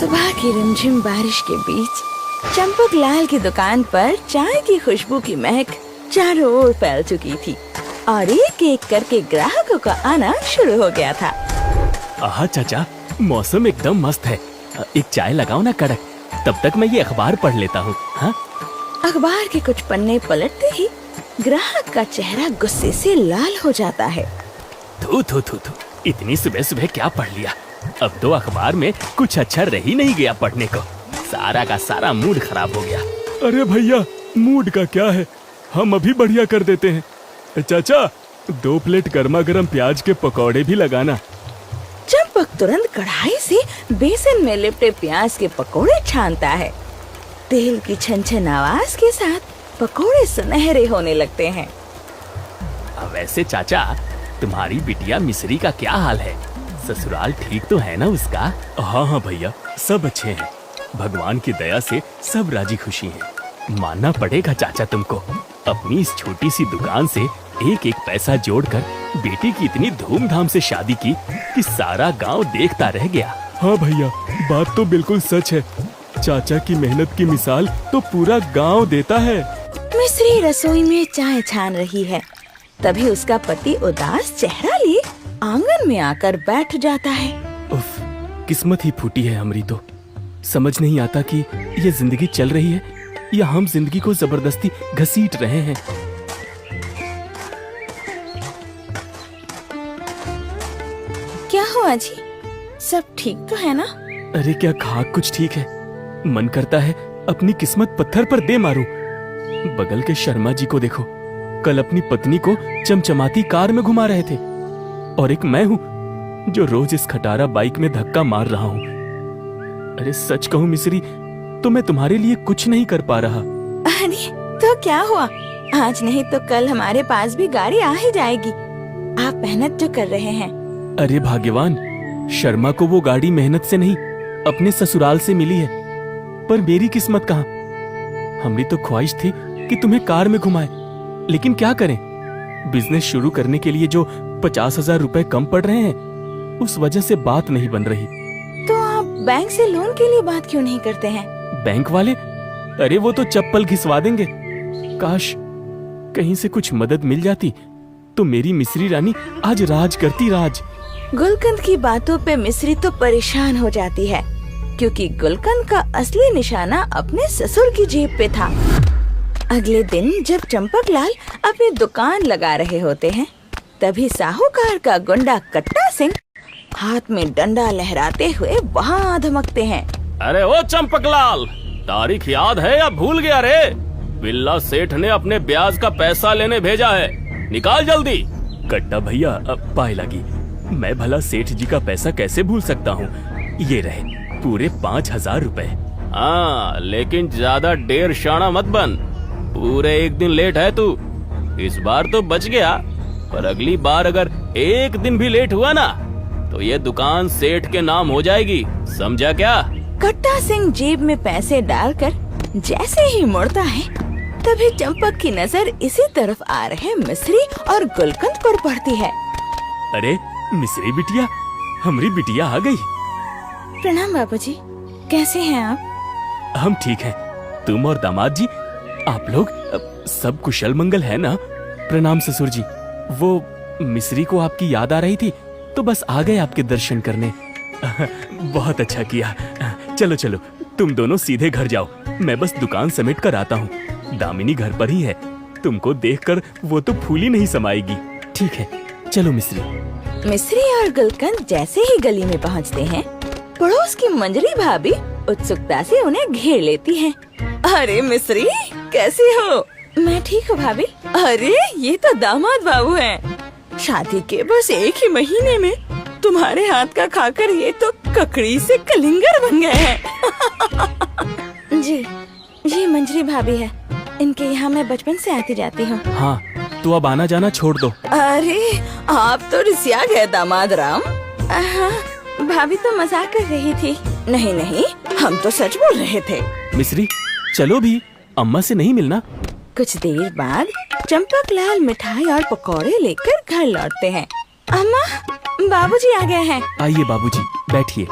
सुबह की रिमझिम बारिश के बीच चंपक लाल की दुकान पर चाय की खुशबू की महक चारों ओर फैल चुकी थी और एक एक करके ग्राहकों का आना शुरू हो गया था। आहा चाचा, मौसम एकदम मस्त है। एक चाय लगाओ ना कड़क, तब तक मैं ये अखबार पढ़ लेता हूँ। हाँ? अखबार के कुछ पन्ने पलटते ही ग्राहक का चेहरा गुस्से से लाल हो जाता है। थू थू थू थू, इतनी सुबह सुबह क्या पढ़ लिया। अब तो अखबार में कुछ अच्छा रह ही नहीं गया पढ़ने को। सारा का सारा मूड खराब हो गया। अरे भैया, मूड का क्या है, हम अभी बढ़िया कर देते हैं। चाचा, 2 प्लेट गर्मा गर्म प्याज के पकौड़े भी लगाना। चंपक तुरंत कढ़ाई से बेसन में लिपटे प्याज के पकोड़े छानता है। तेल की छन-छन आवाज के साथ पकोड़े सुनहरे होने लगते हैं। वैसे चाचा, तुम्हारी बिटिया मिश्री का क्या हाल है? ससुराल ठीक तो है ना उसका? हाँ हाँ भैया, सब अच्छे हैं। भगवान की दया से सब राजी खुशी हैं। मानना पड़ेगा चाचा तुमको, अपनी इस छोटी सी दुकान से एक एक पैसा जोड़कर बेटी की इतनी धूमधाम से शादी की कि सारा गांव देखता रह गया। हाँ भैया, बात तो बिल्कुल सच है। चाचा की मेहनत की मिसाल तो पूरा गांव देता है। मिश्री रसोई में चाय छान रही है, तभी उसका पति उदास चेहरा लिए आंगन में आकर बैठ जाता है। उफ, किस्मत ही फूटी है हमारी तो। समझ नहीं आता कि ये जिंदगी चल रही है या हम जिंदगी को जबरदस्ती घसीट रहे हैं। क्या हुआ जी, सब ठीक तो है ना? अरे क्या खाक कुछ ठीक है। मन करता है अपनी किस्मत पत्थर पर दे मारूं। बगल के शर्मा जी को देखो, कल अपनी पत्नी को चमचमाती कार में घुमा रहे थे, और एक मैं हूँ जो रोज इस खटारा बाइक में धक्का मार रहा हूँ। अरे सच कहूँ मिश्री, तो मैं तुम्हारे लिए कुछ नहीं कर पा रहा। अरे तो क्या हुआ, आज नहीं तो कल हमारे पास भी गाड़ी आ ही जाएगी। आप मेहनत जो कर रहे हैं। अरे भाग्यवान, शर्मा को वो गाड़ी मेहनत से नहीं अपने ससुराल से मिली है, पर मेरी किस्मत कहाँ। हमारी तो ख्वाहिश थी कि तुम्हें कार में घुमाए, लेकिन क्या करें, बिजनेस शुरू करने के लिए जो 50,000 रुपए कम पड़ रहे हैं, उस वजह से बात नहीं बन रही। तो आप बैंक से लोन के लिए बात क्यों नहीं करते हैं? बैंक वाले? अरे वो तो चप्पल घिसवा देंगे। काश कहीं से कुछ मदद मिल जाती तो मेरी मिश्री रानी आज राज करती राज। गुलकंद की बातों पे मिश्री तो परेशान हो जाती है, क्योंकि गुलकंद का असली निशाना अपने ससुर की जेब पे था। अगले दिन जब चंपक लाल अपनी दुकान लगा रहे होते हैं, तभी साहूकार का गुंडा कट्टा सिंह हाथ में डंडा लहराते हुए वहाँ धमकते हैं। अरे ओ चंपकलाल, तारीख याद है या भूल गया रे? बिल्ला सेठ ने अपने ब्याज का पैसा लेने भेजा है, निकाल जल्दी। कट्टा भैया, अब पाए लगी। मैं भला सेठ जी का पैसा कैसे भूल सकता हूँ? ये रहे पूरे 5,000 रुपए। हाँ, लेकिन ज्यादा डेढ़ शाना मत बन। पूरे एक दिन लेट है तू। इस बार तो बच गया, पर अगली बार अगर एक दिन भी लेट हुआ ना, तो ये दुकान सेठ के नाम हो जाएगी, समझा क्या? कट्टा सिंह जेब में पैसे डालकर जैसे ही मुड़ता है, तभी चंपक की नजर इसी तरफ आ रहे मिश्री और गुलकंद पर पड़ती है। अरे मिश्री बिटिया, हमारी बिटिया आ गई। प्रणाम बाबूजी, कैसे हैं आप? हम ठीक हैं। तुम और दामाद जी, आप लोग सब कुशल मंगल है ना? प्रणाम ससुर जी। वो मिश्री को आपकी याद आ रही थी, तो बस आ गए आपके दर्शन करने। बहुत अच्छा किया। चलो चलो, तुम दोनों सीधे घर जाओ, मैं बस दुकान समेट कर आता हूँ। दामिनी घर पर ही है, तुमको देखकर वो तो फूली नहीं समाएगी। ठीक है, चलो मिश्री। मिश्री और गुलकंद जैसे ही गली में पहुँचते हैं, पड़ोस की मंजरी भाभी उत्सुकता से उन्हें घेर लेती हैं। अरे मिश्री, कैसी हो? मैं ठीक हूँ भाभी। अरे ये तो दामाद बाबू हैं। शादी के बस एक ही महीने में तुम्हारे हाथ का खाकर ये तो ककड़ी से कलिंगर बन गए हैं। जी मंजरी भाभी है, इनके यहाँ मैं बचपन से आती जाती हूँ। हाँ, तो अब आना जाना छोड़ दो। अरे आप तो रिसिया गए दामाद राम। भाभी तो मजाक कर रही थी। नहीं नहीं, हम तो सच बोल रहे थे। मिश्री चलो भी, अम्मा से नहीं मिलना। कुछ देर बाद चंपक लाल मिठाई और पकौड़े लेकर घर लौटते हैं। अम्मा, बाबूजी आ गए हैं। आइए बाबूजी, बैठिए।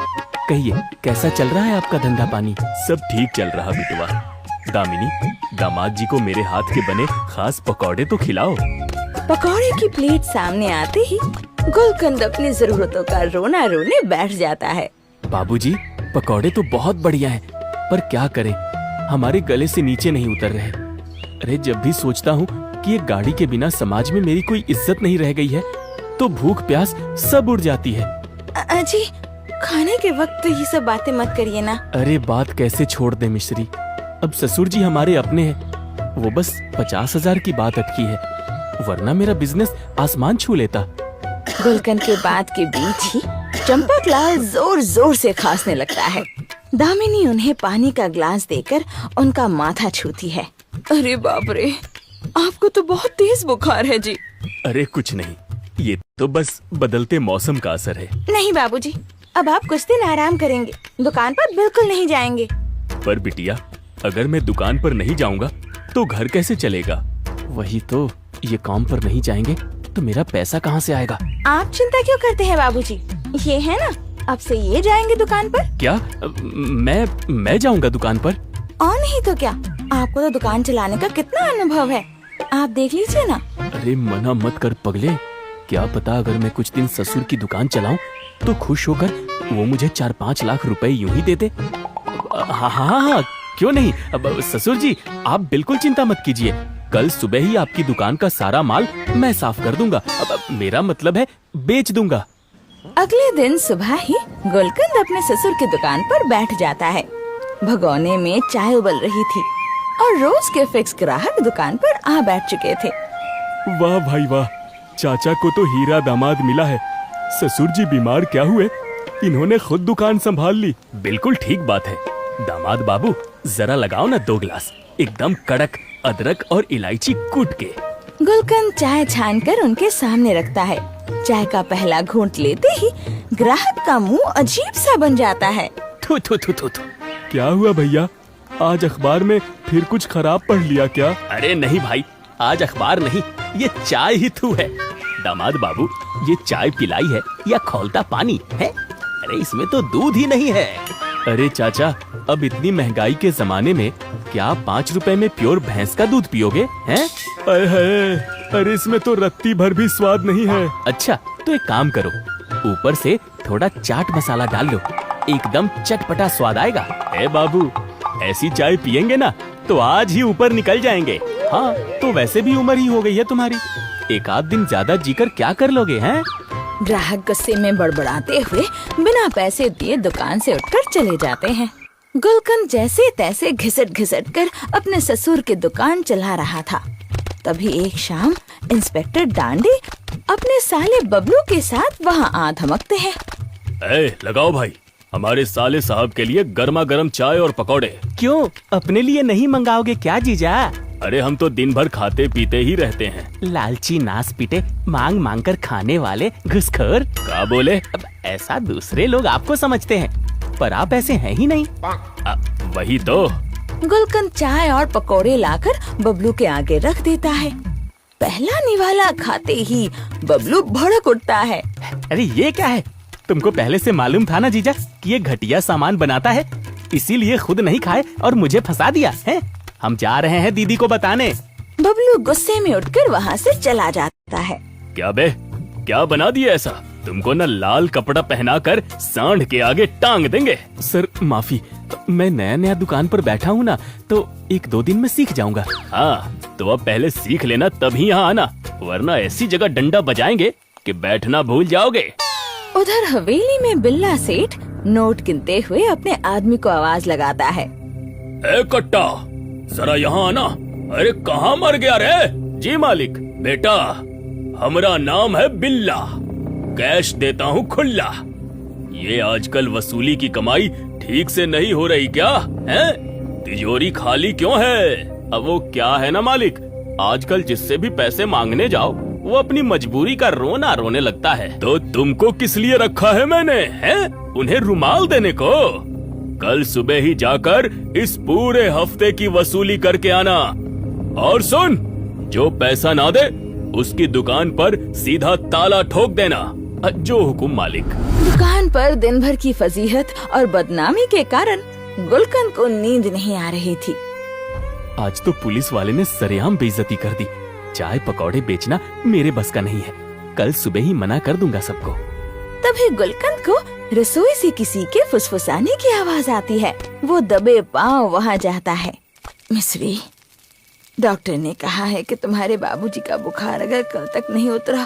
कहिए, कैसा चल रहा है आपका धंधा पानी? सब ठीक चल रहा बिटवा। दामिनी, दामाद जी को मेरे हाथ के बने खास पकौड़े तो खिलाओ। पकौड़े की प्लेट सामने आते ही गुलकंद अपनी जरूरतों का रोना रोने बैठ जाता है। बाबूजी, पकौड़े तो बहुत बढ़िया हैं, पर क्या करें, हमारे गले से नीचे नहीं उतर रहे। अरे जब भी सोचता हूँ कि एक गाड़ी के बिना समाज में मेरी कोई इज्जत नहीं रह गई है, तो भूख प्यास सब उड़ जाती है। अजी, खाने के वक्त ये सब बातें मत करिए ना। अरे बात कैसे छोड़ दे मिश्री, अब ससुर जी हमारे अपने हैं, वो बस 50,000 की बात अटकी है, वरना मेरा बिजनेस आसमान छू लेता। गुलकंद के बात के बीच ही चंपकलाल जोर जोर से खांसने लगता है। दामिनी उन्हें पानी का ग्लास देकर उनका माथा छूती है। अरे बाप रे, आपको तो बहुत तेज बुखार है जी। अरे कुछ नहीं, ये तो बस बदलते मौसम का असर है। नहीं बाबूजी, अब आप कुछ दिन आराम करेंगे, दुकान पर बिल्कुल नहीं जाएंगे। पर बिटिया, अगर मैं दुकान पर नहीं जाऊंगा तो घर कैसे चलेगा? वही तो, ये काम पर नहीं जाएंगे तो मेरा पैसा कहाँ से आएगा? आप चिंता क्यों करते हैं बाबूजी, ये है ना, अब से ये जाएंगे दुकान पर। क्या मैं जाऊंगा दुकान पर? और नहीं तो क्या, आपको तो दुकान चलाने का कितना अनुभव है, आप देख लीजिए ना। अरे मना मत कर पगले, क्या पता अगर मैं कुछ दिन ससुर की दुकान चलाऊं तो खुश होकर वो मुझे 4-5 लाख रुपए यूं ही दे दे। हाँ हाँ हाँ, क्यों नहीं। अब ससुर जी, आप बिल्कुल चिंता मत कीजिए, कल सुबह ही आपकी दुकान का सारा माल मैं साफ कर दूंगा। अब मेरा मतलब है बेच दूंगा। अगले दिन सुबह ही गुलकंद अपने ससुर की दुकान पर बैठ जाता है। भगोने में चाय उबल रही थी और रोज के फिक्स ग्राहक दुकान पर आ बैठ चुके थे। वाह भाई वाह, चाचा को तो हीरा दामाद मिला है। ससुर जी बीमार क्या हुए, इन्होंने खुद दुकान संभाल ली। बिल्कुल ठीक बात है। दामाद बाबू, जरा लगाओ ना 2 गिलास, एकदम कड़क अदरक और इलायची कूट के। गुलकंद चाय छानकर उनके सामने रखता है। चाय का पहला घूंट लेते ही ग्राहक का मुंह अजीब सा बन जाता है। थू थू थू थू थू। क्या हुआ भैया, आज अखबार में फिर कुछ खराब पढ़ लिया क्या? अरे नहीं भाई, आज अखबार नहीं, ये चाय ही थू है। दामाद बाबू, ये चाय पिलाई है या खौलता पानी है? अरे इसमें तो दूध ही नहीं है। अरे चाचा, अब इतनी महंगाई के जमाने में क्या आप 5 रुपए में प्योर भैंस का दूध पियोगे हैं? अरे इसमें तो रत्ती भर भी स्वाद नहीं है। अच्छा, तो एक काम करो, ऊपर से थोड़ा चाट मसाला डाल लो, एकदम चटपटा स्वाद आएगा। ए बाबू, ऐसी चाय पियेंगे ना तो आज ही ऊपर निकल जाएंगे। हाँ, तो वैसे भी उम्र ही हो गई है तुम्हारी, एक आध दिन ज्यादा जीकर क्या कर लोगे हैं? ग्राहक गुस्से में बड़बड़ाते हुए बिना पैसे दिए दुकान से उठकर चले जाते हैं। गुलकंद जैसे तैसे घिसट घिसट कर अपने ससुर की दुकान चला रहा था। तभी एक शाम इंस्पेक्टर डांडे अपने साले बबलू के साथ वहाँ आ धमकते हैं। लगाओ भाई, हमारे साले साहब के लिए गर्मा गर्म चाय और पकौड़े। क्यों, अपने लिए नहीं मंगाओगे क्या जीजा? अरे हम तो दिन भर खाते पीते ही रहते हैं। लालची नास पीटे, मांग मांग कर खाने वाले घुसखोर। क्या बोले? अब ऐसा दूसरे लोग आपको समझते हैं, पर आप ऐसे हैं ही नहीं। वही तो। गुलकंद चाय और पकौड़े लाकर बबलू के आगे रख देता है। पहला निवाला खाते ही बबलू भड़क उठता है। अरे ये क्या है, तुमको पहले से मालूम था ना जीजा कि ये घटिया सामान बनाता है, इसीलिए खुद नहीं खाए और मुझे फंसा दिया है। हम जा रहे हैं दीदी को बताने। बबलू गुस्से में उठकर वहाँ से चला जाता है। क्या बे, क्या बना दिया ऐसा? तुमको न लाल कपड़ा पहनाकर सांड के आगे टांग देंगे। सर माफी, मैं नया नया दुकान पर बैठा हूँ ना, तो 1-2 दिन में सीख जाऊंगा। हाँ, तो अब पहले सीख लेना तभी यहाँ आना, वरना ऐसी जगह डंडा बजाएंगे कि बैठना भूल जाओगे। उधर हवेली में बिल्ला सेठ नोट गिनते हुए अपने आदमी को आवाज लगाता है। ए कट्टा, जरा यहाँ आना। अरे कहाँ मर गया रे? जी मालिक। बेटा, हमारा नाम है बिल्ला, कैश देता हूँ खुल्ला। ये आजकल वसूली की कमाई ठीक से नहीं हो रही क्या है? तिजोरी खाली क्यों है? अब वो क्या है ना मालिक, आजकल जिससे भी पैसे मांगने जाओ वो अपनी मजबूरी का रोना रोने लगता है। तो तुमको किस लिए रखा है मैंने, हैं? उन्हें रुमाल देने को। कल सुबह ही जाकर इस पूरे हफ्ते की वसूली करके आना। और सुन, जो पैसा ना दे उसकी दुकान पर सीधा ताला ठोक देना। जो हुकुम मालिक। दुकान पर दिन भर की फजीहत और बदनामी के कारण गुलकंद को नींद नहीं आ रही थी। आज तो पुलिस वाले ने सरेआम बेइज्जती कर दी। चाय पकौड़े बेचना मेरे बस का नहीं है। कल सुबह ही मना कर दूंगा सबको। तभी गुलकंद को रसोई से किसी के फुसफुसाने की आवाज आती है। वो दबे पांव वहाँ जाता है। मिस्री, डॉक्टर ने कहा है कि तुम्हारे बाबूजी का बुखार अगर कल तक नहीं उतरा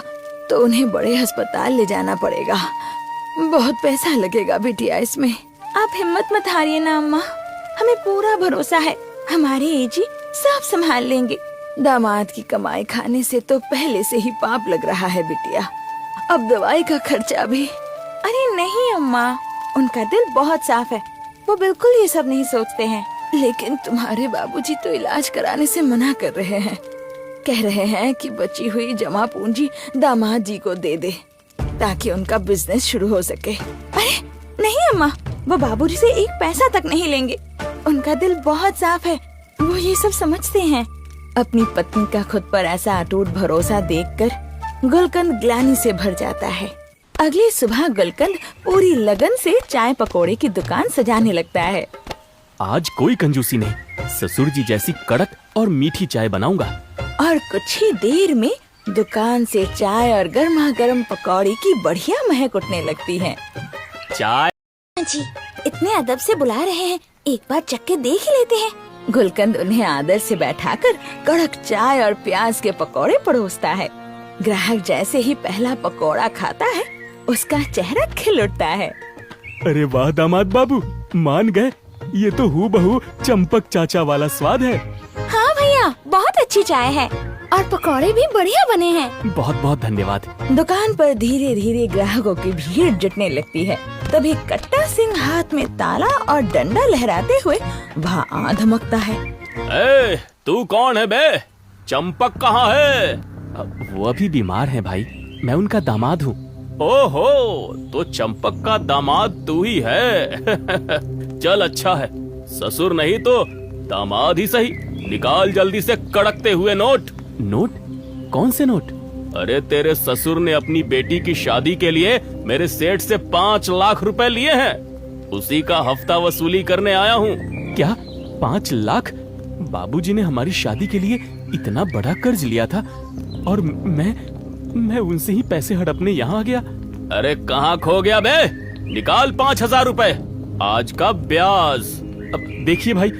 तो उन्हें बड़े अस्पताल ले जाना पड़ेगा। बहुत पैसा लगेगा बिटिया इसमें। आप हिम्मत मत हारिए ना अम्मा, हमें पूरा भरोसा है हमारे एजी सब संभाल लेंगे। दामाद की कमाई खाने से तो पहले से ही पाप लग रहा है बिटिया, अब दवाई का खर्चा भी। अरे नहीं अम्मा, उनका दिल बहुत साफ है, वो बिल्कुल ये सब नहीं सोचते हैं। लेकिन तुम्हारे बाबूजी तो इलाज कराने से मना कर रहे हैं। कह रहे हैं कि बची हुई जमा पूंजी दामाद जी को दे दे ताकि उनका बिजनेस शुरू हो सके। अरे नहीं अम्मा, वो बाबूजी से एक पैसा तक नहीं लेंगे। उनका दिल बहुत साफ है, वो ये सब समझते हैं। अपनी पत्नी का खुद पर ऐसा अटूट भरोसा देखकर गुलकंद ग्लानि से भर जाता है। अगली सुबह गुलकंद पूरी लगन से चाय पकौड़े की दुकान सजाने लगता है। आज कोई कंजूसी नहीं, ससुर जी जैसी कड़क और मीठी चाय बनाऊंगा। और कुछ ही देर में दुकान से चाय और गर्मा गर्म पकौड़े की बढ़िया महक उठने लगती है। चाय जी, इतने अदब से बुला रहे हैं, एक बार चख के देख ही लेते हैं। गुलकंद उन्हें आदर से बैठाकर कड़क चाय और प्याज के पकौड़े परोसता है। ग्राहक जैसे ही पहला पकौड़ा खाता है उसका चेहरा खिल उठता है। अरे वाह दामाद बाबू, मान गए। ये तो हूबहू चंपक चाचा वाला स्वाद है। हाँ भैया, बहुत अच्छी चाय है और पकौड़े भी बढ़िया बने हैं। बहुत बहुत धन्यवाद। दुकान पर धीरे धीरे ग्राहकों की भीड़ जुटने लगती है। तभी कट्टा सिंह हाथ में ताला और डंडा लहराते हुए वहाँ आ धमकता है। ए, तू कौन है बे? चंपक कहाँ है? वो अभी बीमार है भाई, मैं उनका दामाद हूँ। ओहो, तो चंपक का दामाद तू ही है। चल अच्छा है, ससुर नहीं तो दामाद ही सही। निकाल जल्दी से कड़कते हुए नोट। नोट? कौन से नोट? अरे तेरे ससुर ने अपनी बेटी की शादी के लिए मेरे सेठ से 5 लाख रुपए लिए हैं, उसी का हफ्ता वसूली करने आया हूँ। क्या 5 लाख? बाबूजी ने हमारी शादी के लिए इतना बड़ा कर्ज लिया था और मैं उनसे ही पैसे हड़पने यहाँ आ गया। अरे कहाँ खो गया बे? निकाल 5,000 रुपए, आज का ब्याज। अब देखिए भाई,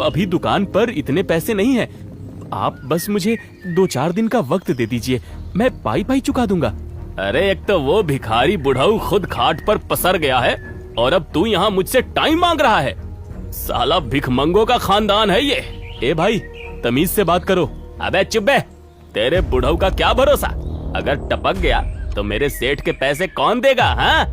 अभी दुकान पर इतने पैसे नहीं हैं। आप बस मुझे 2-4 दिन का वक्त दे दीजिए, मैं पाई चुका दूंगा। अरे एक तो वो भिखारी बुढ़ाऊ खुद खाट पर पसर गया है और अब तू यहाँ मुझसे टाइम मांग रहा है। साला भिखमंगों का खानदान है ये। ए भाई, तमीज से बात करो। अबे चुप बे, तेरे बुढ़ाऊ का क्या भरोसा? अगर टपक गया तो मेरे सेठ के पैसे कौन देगा? हाँ?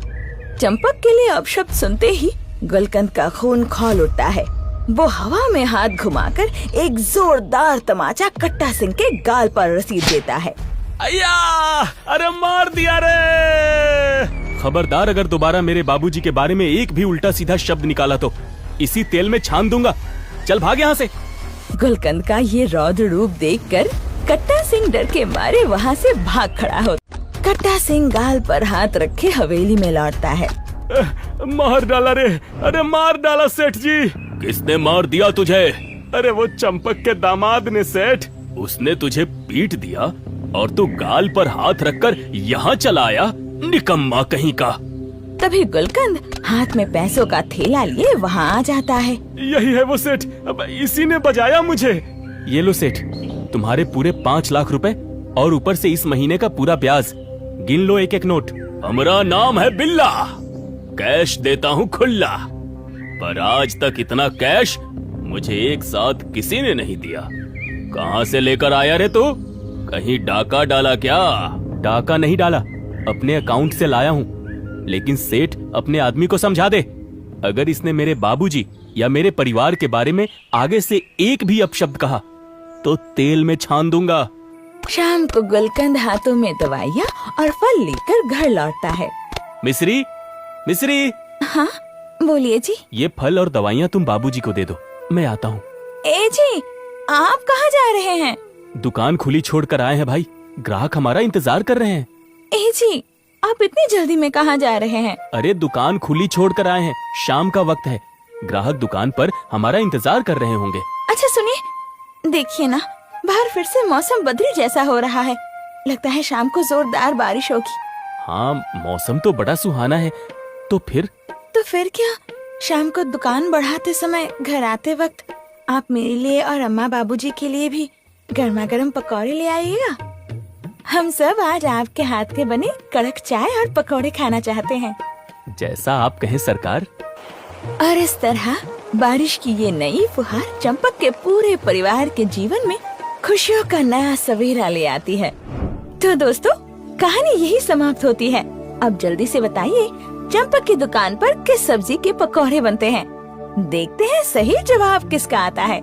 चंपक के लिए अपशब्द सुनते ही गुलकंद का खून खौल उठता है। वो हवा में हाथ घुमाकर एक जोरदार तमाचा कट्टा सिंह के गाल पर रसीद देता है। अय्या! अरे मार दिया रे! खबरदार, अगर दोबारा मेरे बाबूजी के बारे में एक भी उल्टा सीधा शब्द निकाला तो इसी तेल में छान दूंगा। चल भाग यहाँ से। गुलकंद का ये रौद्र रूप देखकर कट्टा सिंह डर के मारे वहाँ से भाग खड़ा होता। कट्टा सिंह गाल पर हाथ रखे हवेली में लौटता है। मार डाला रे! अरे मार डाला सेठ जी! किसने मार दिया तुझे? अरे वो चंपक के दामाद ने सेठ। उसने तुझे पीट दिया और तू गाल पर हाथ रखकर यहाँ चला आया? निकम्मा कहीं का। तभी गुलकंद हाथ में पैसों का थैला लिए वहाँ आ जाता है। यही है वो सेठ, अब इसी ने बजाया मुझे। ये लो सेठ, तुम्हारे पूरे 5 लाख रुपए और ऊपर से इस महीने का पूरा ब्याज। गिन लो एक एक नोट। हमारा नाम है बिल्ला, कैश देता हूँ खुल्ला, पर आज तक इतना कैश मुझे एक साथ किसी ने नहीं दिया। कहाँ से लेकर आया रे तू? कहीं डाका डाला क्या? डाका नहीं डाला, अपने अकाउंट से लाया हूँ। लेकिन सेठ अपने आदमी को समझा दे, अगर इसने मेरे बाबूजी या मेरे परिवार के बारे में आगे से एक भी अपशब्द कहा तो तेल में छान दूंगा। शाम को गुलकंद हाथों में दवाइयाँ और फल लेकर घर लौटता है। मिस्री, मिस्री। हाँ बोलिए जी। ये फल और दवाइयाँ तुम बाबूजी को दे दो, मैं आता हूँ। ए जी, आप कहाँ जा रहे हैं? दुकान खुली छोड़कर आए हैं भाई, ग्राहक हमारा इंतजार कर रहे हैं। ए जी, आप इतनी जल्दी में कहाँ जा रहे हैं? अरे दुकान खुली छोड़ कर आए हैं, शाम का वक्त है, ग्राहक दुकान पर हमारा इंतजार कर रहे होंगे। अच्छा सुनिए, देखिए ना, बाहर फिर से मौसम बदली जैसा हो रहा है। लगता है शाम को जोरदार बारिश होगी। हाँ, मौसम तो बड़ा सुहाना है। तो फिर क्या, शाम को दुकान बढ़ाते समय घर आते वक्त आप मेरे लिए और अम्मा बाबूजी के लिए भी गर्मा गर्म पकौड़े ले आइएगा। हम सब आज आपके हाथ के बने कड़क चाय और पकौड़े खाना चाहते हैं। जैसा आप कहें सरकार। और इस तरह बारिश की ये नई फुहार चंपक के पूरे परिवार के जीवन में खुशियों का नया सवेरा ले आती है। तो दोस्तों, कहानी यही समाप्त होती है। अब जल्दी से बताइए, चंपक की दुकान पर किस सब्जी के पकौड़े बनते हैं? देखते हैं सही जवाब किसका आता है।